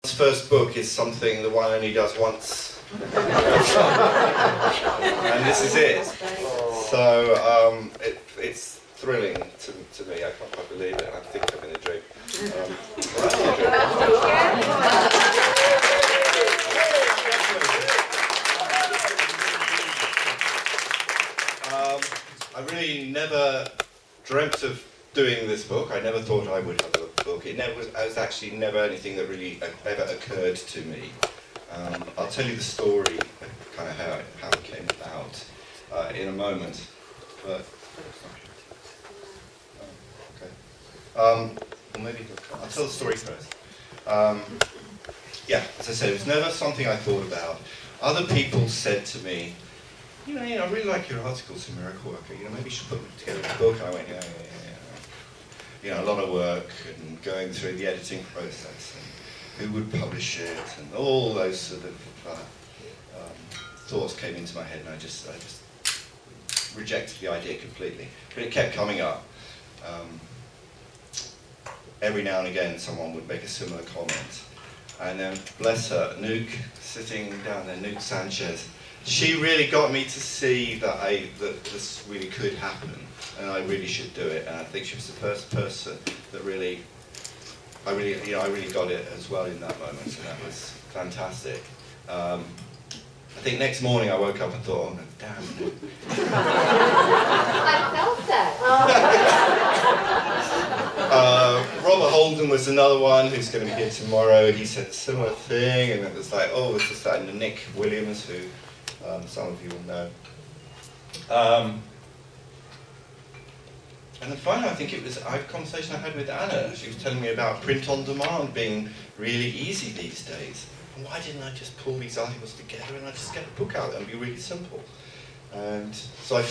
His first book is something that one only does once, and this is it. So it's thrilling to me. I can't quite believe it. I think I'm in a dream. I really never dreamt of doing this book. I never thought I would have a book. It was actually never anything that really ever occurred to me. I'll tell you the story, kind of how it came about in a moment. But well, maybe I'll tell the story first. Yeah, as I said, it was never something I thought about. Other people said to me, you know, I really like your articles in Miracle Worker. Maybe you should put them together in a book. And I went, yeah. A lot of work and going through the editing process and who would publish it and all those sort of thoughts came into my head, and I just rejected the idea completely. But it kept coming up. Every now and again, someone would make a similar comment, and then bless her, Nuke, sitting down there, Nuke Sanchez. She really got me to see that this really could happen, and I really should do it. And I think she was the first person that I really got it as well in that moment, and that was fantastic. I think next morning I woke up and thought, oh no, damn. I felt that. Robert Holden was another one who's going to be here tomorrow. He said a similar thing, and it was like, oh, it's just that Nick Williams, who some of you will know. And then finally, I think it was a conversation I had with Anna. She was telling me about print on demand being really easy these days. And why didn't I just pull these articles together and I just get a book out and be really simple? And so I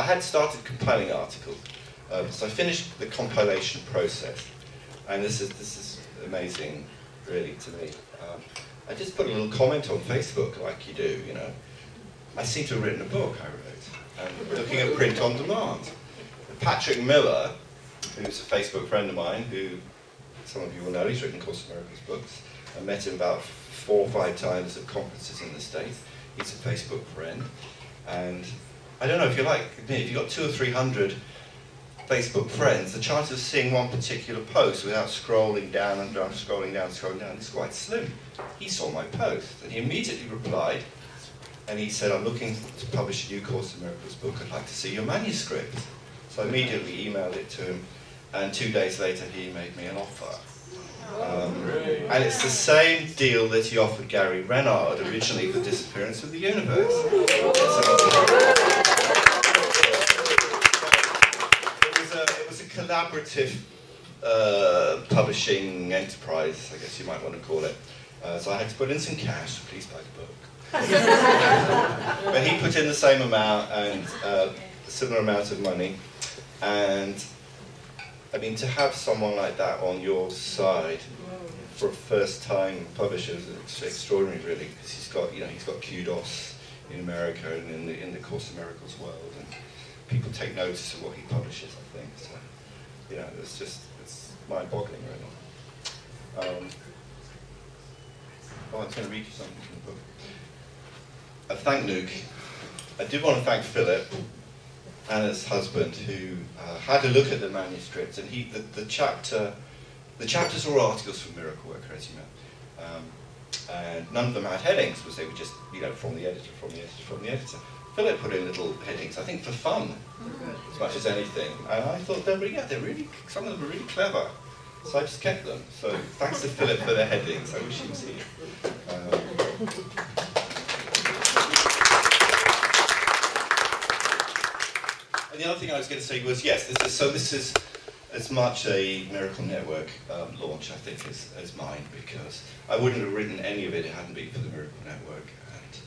had started compiling articles. So I finished the compilation process. And this is amazing, really, to me. I just put a little comment on Facebook, like you do, I seem to have written a book, I wrote, looking at print on demand. Patrick Miller, who's a Facebook friend of mine, who some of you will know, he's written Course in Miracles books. I met him about 4 or 5 times at conferences in the States. He's a Facebook friend. And I don't know, if you're like me, if you've got 200 or 300 Facebook friends, the chance of seeing one particular post without scrolling down and down, scrolling down is quite slim. He saw my post, and he immediately replied, and he said, I'm looking to publish a new Course in Miracles book, I'd like to see your manuscript. So I immediately emailed it to him, and 2 days later he made me an offer. And it's the same deal that he offered Gary Renard originally for Disappearance of the Universe. It was a collaborative publishing enterprise, I guess you might want to call it. So I had to put in some cash, so please buy the book. But he put in the same amount and a similar amount of money. And I mean, to have someone like that on your side for a first-time publisher is extraordinary, really, because he's got kudos in America and in the Course in Miracles world, and people take notice of what he publishes, I think. So, it's mind-boggling, really. I was going to read you something from the book. I thank Nuke. I did want to thank Philip, Anna's husband, who had a look at the manuscript, and the chapters were articles from Miracle Worker, as you know, and none of them had headings, because they were just, from the editor, from the editor, from the editor. Philip put in little headings, I think for fun, as much as anything, and I thought some of them were really clever, so I just kept them. So thanks to Philip for the headings. I wish he was here. The other thing I was going to say was, yes, this is as much a Miracle Network launch, I think, as mine, because I wouldn't have written any of it if it hadn't been for the Miracle Network, and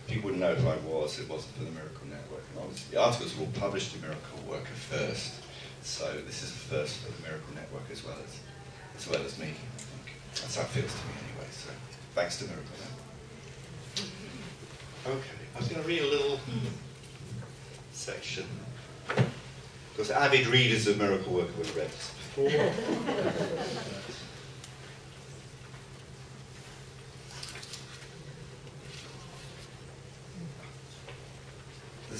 people wouldn't know who I was if it wasn't for the Miracle Network. And obviously, the articles were all published in Miracle Worker first, so this is a first for the Miracle Network as well as me, I think. That's how it feels to me anyway, so thanks to Miracle Network. Okay, I was going to read a little section. Because avid readers of Miracle Worker would have read this before.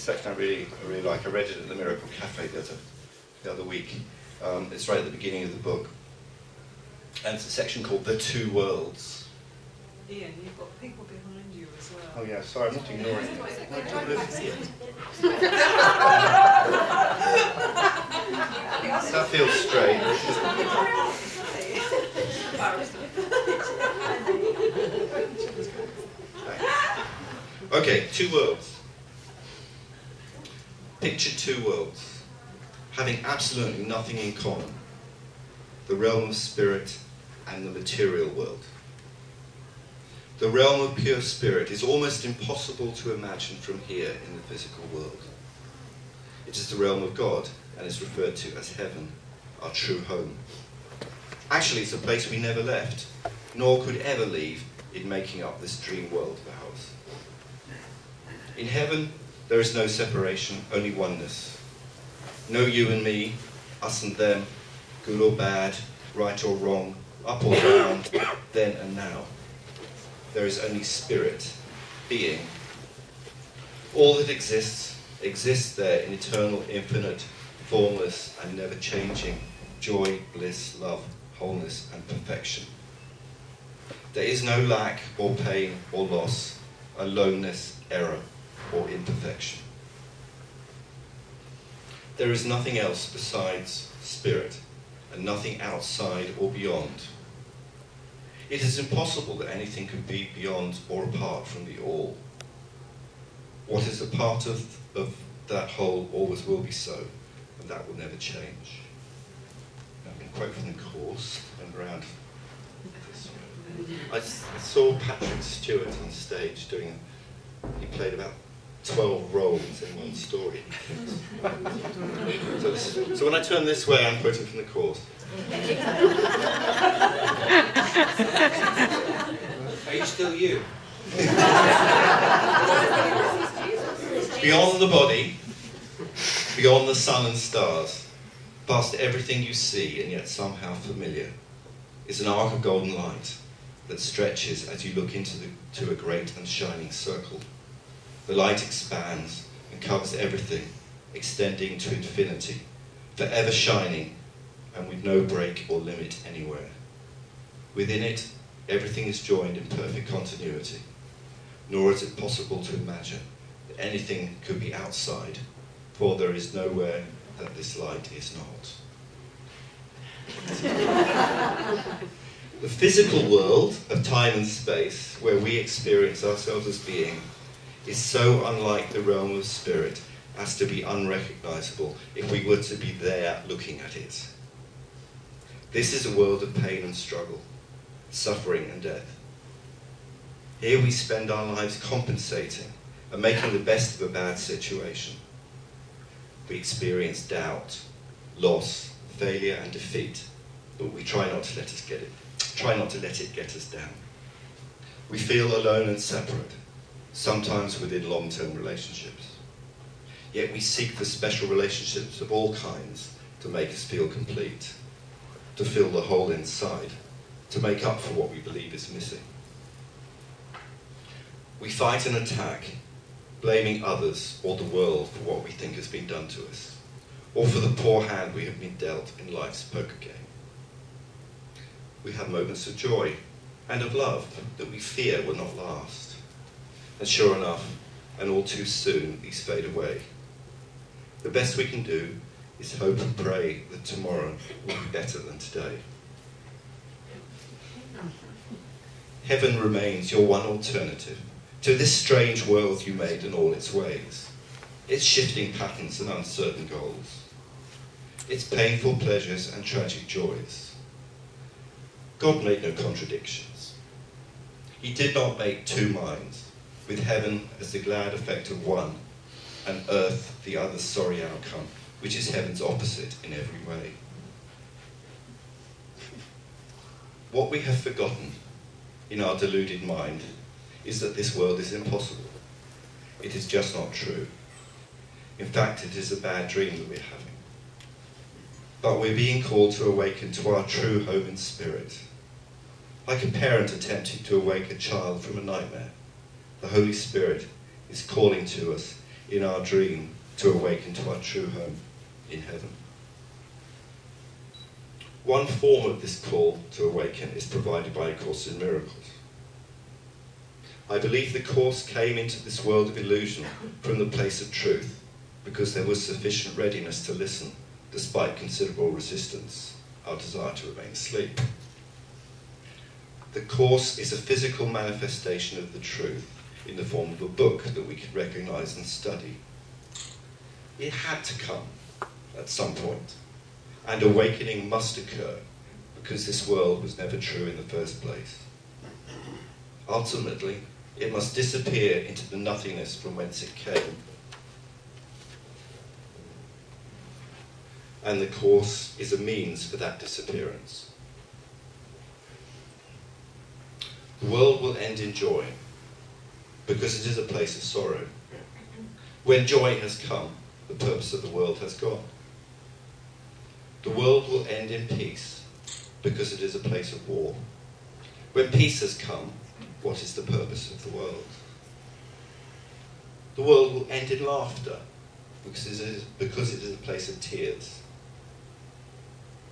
section I really like. I read it at the Miracle Cafe the other week. It's right at the beginning of the book. And it's a section called The Two Worlds. Ian, you've got people behind you as well. Oh yeah, sorry, I'm not ignoring you. That feels strange. Okay, two worlds. Picture two worlds, having absolutely nothing in common. The realm of spirit and the material world. The realm of pure spirit is almost impossible to imagine from here in the physical world. It is the realm of God and is referred to as heaven, our true home. Actually, it's a place we never left, nor could ever leave in making up this dream world of ours. In heaven, there is no separation, only oneness. No you and me, us and them, good or bad, right or wrong, up or down, then and now. There is only spirit, being. All that exists there in eternal, infinite, formless and never changing joy, bliss, love, wholeness and perfection. There is no lack or pain or loss, aloneness, error or imperfection. There is nothing else besides spirit and nothing outside or beyond. It is impossible that anything could be beyond or apart from the all. What is a part of that whole always will be so, and that will never change. I'm going to quote from the course and round this way. I saw Patrick Stewart on stage doing, he played about 12 roles in one story. So when I turn this way, I'm quoting from the course. Are you still you? Beyond the body, beyond the sun and stars, past everything you see and yet somehow familiar, is an arc of golden light that stretches as you look into a great and shining circle. The light expands and covers everything, extending to infinity, forever shining and with no break or limit anywhere. Within it, everything is joined in perfect continuity, nor is it possible to imagine that anything could be outside, for there is nowhere that this light is not. The physical world of time and space, where we experience ourselves as being, is so unlike the realm of spirit as to be unrecognizable if we were to be there looking at it. This is a world of pain and struggle, suffering and death. Here we spend our lives compensating and making the best of a bad situation. We experience doubt, loss, failure and defeat, but we try not to let it get us down. We feel alone and separate, sometimes within long-term relationships. Yet we seek for special relationships of all kinds to make us feel complete, to fill the hole inside, to make up for what we believe is missing. We fight and attack, blaming others or the world for what we think has been done to us, or for the poor hand we have been dealt in life's poker game. We have moments of joy and of love that we fear will not last. And sure enough, and all too soon, these fade away. The best we can do is hope and pray that tomorrow will be better than today. Heaven remains your one alternative to this strange world you made and all its ways, its shifting patterns and uncertain goals, its painful pleasures and tragic joys. God made no contradictions. He did not make two minds, with heaven as the glad effect of one, and earth the other's sorry outcome, which is heaven's opposite in every way. What we have forgotten in our deluded mind is that this world is impossible. It is just not true. In fact, it is a bad dream that we're having. But we're being called to awaken to our true home in spirit. Like a parent attempting to awake a child from a nightmare, the Holy Spirit is calling to us in our dream to awaken to our true home in heaven. One form of this call to awaken is provided by A Course in Miracles. I believe the Course came into this world of illusion from the place of truth because there was sufficient readiness to listen, despite considerable resistance, our desire to remain asleep. The Course is a physical manifestation of the truth in the form of a book that we can recognize and study. It had to come at some point, and awakening must occur because this world was never true in the first place. Ultimately, it must disappear into the nothingness from whence it came. And the Course is a means for that disappearance. The world will end in joy, because it is a place of sorrow. When joy has come, the purpose of the world has gone. The world will end in peace, because it is a place of war. When peace has come, what is the purpose of the world? The world will end in laughter, because it is a place of tears.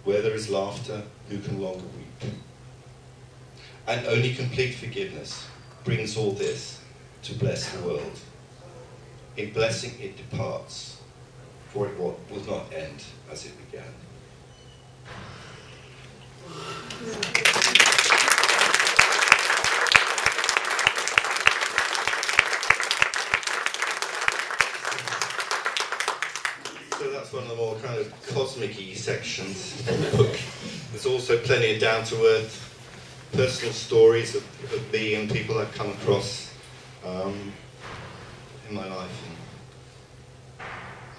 Where there is laughter, who can longer weep? And only complete forgiveness brings all this to bless the world. In blessing it departs, for it will not end as it began. So that's one of the more kind of cosmic-y sections of the book. There's also plenty of down-to-earth personal stories of me and people I've come across in my life, and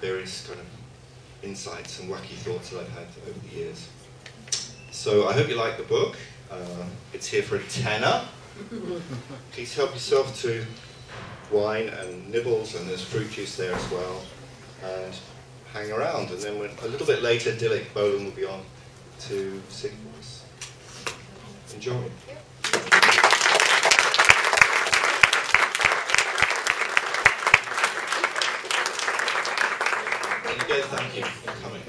various kind of insights and wacky thoughts that I've had over the years. So I hope you like the book. It's here for a tenner. Please help yourself to wine and nibbles, and there's fruit juice there as well. And hang around, and then a little bit later, Dilek Bolan will be on to sing for us. Enjoy. And again, thank you for coming.